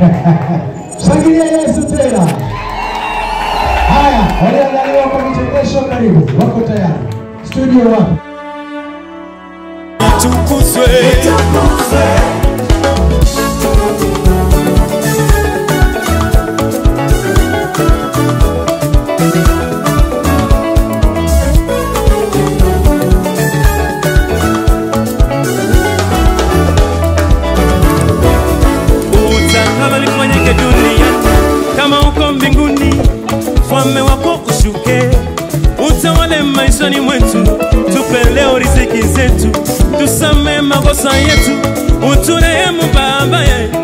Shangilia Yesu tena. Haya, waliandaliwa kwa vichekesho karibu. Wako tayari. Studio wapi? Tukuzwe. Kama uko mbinguni, ufalme wako ushuke, utawale maishani mwetu, tupe leo riziki zetu, tusamehe makosa yetu, uturehemu Baba yetu,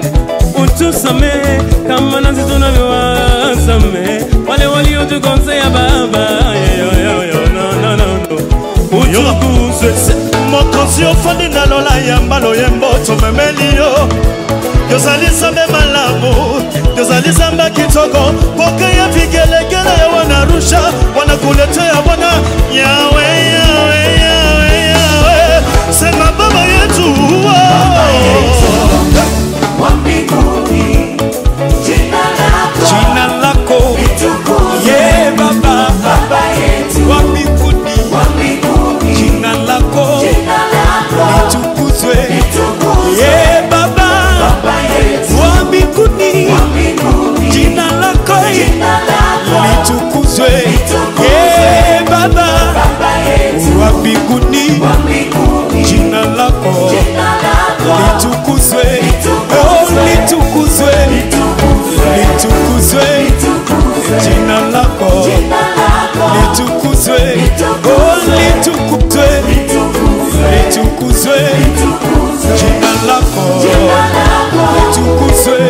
utusamehe kama nasi tunavyowasamehe wale waliotukosea Baba. Utukuzwe. Mokozi ofandi na lola yambalo yembo tomemelio. Yozali sambe malamu, yozali samba kitoko. Poke ya vigelegele ya wanarusha, wanakuletea wana Yawe, Yawe, Yawe, Yawe. Sema Baba yetu, Baba yetu wa mbinguni, jina lako ye Baba, Baba yetu wa mbinguni, jina lako litukuzwe ye Baba, Baba yetu wa mbinguni, jina lako litukuzwe ye Baba, Baba yetu wa mbinguni, jina lako litukuzwe, oh litukuzwe, litukuzwe jina lako litukuzwe, oh litukuzwe, litukuzwe jina lako litukuzwe.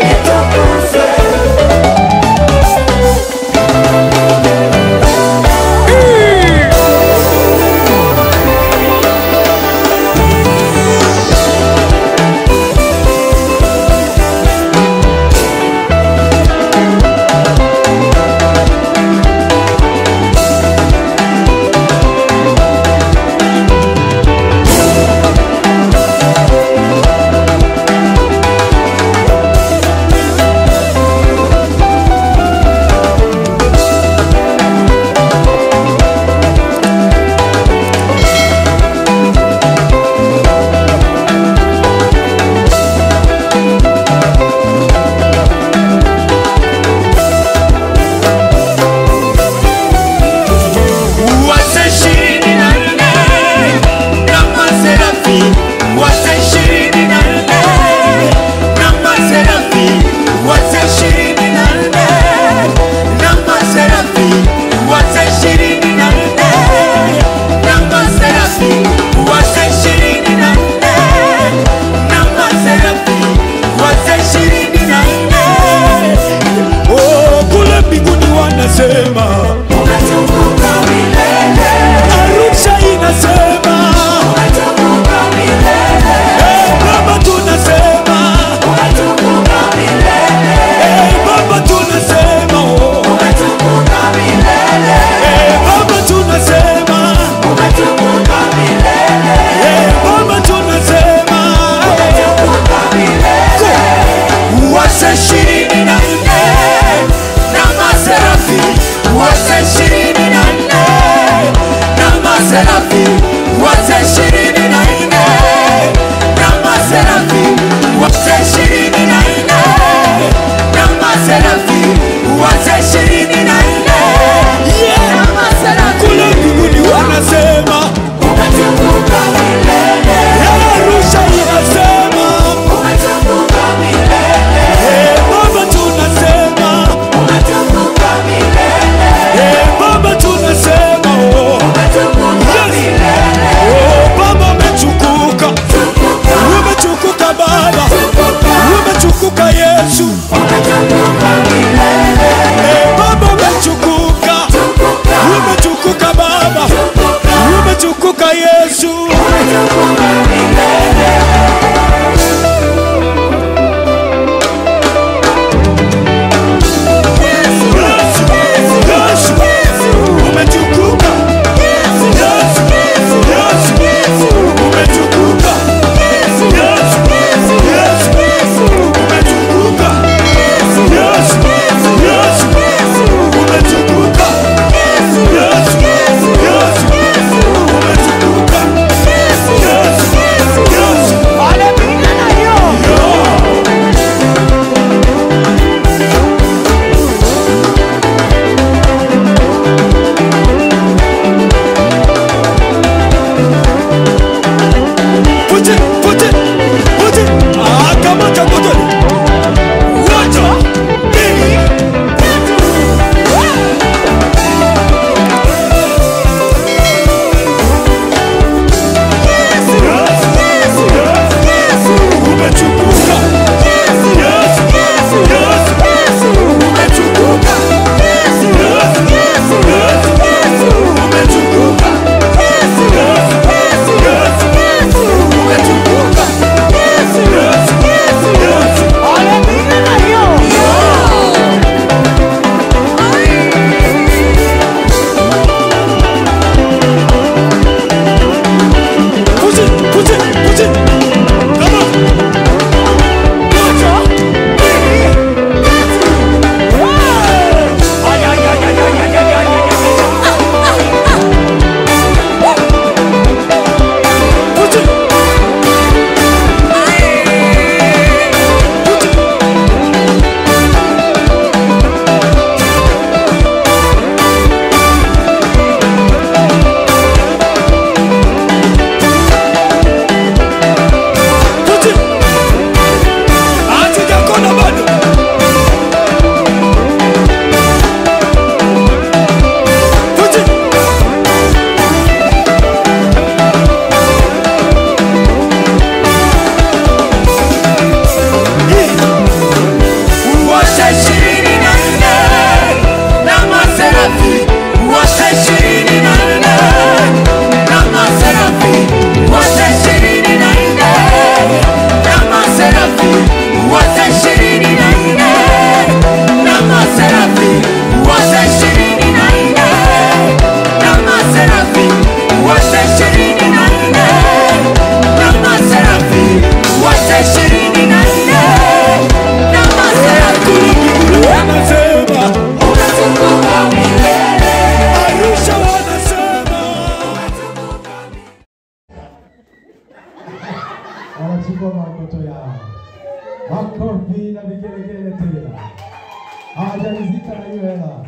hawajalizika na hiyo hela.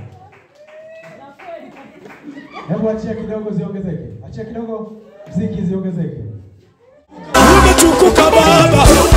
Hebu achia kidogo ziongezeke. Achia kidogo mziki ziongezeke. Umetukuka Baba.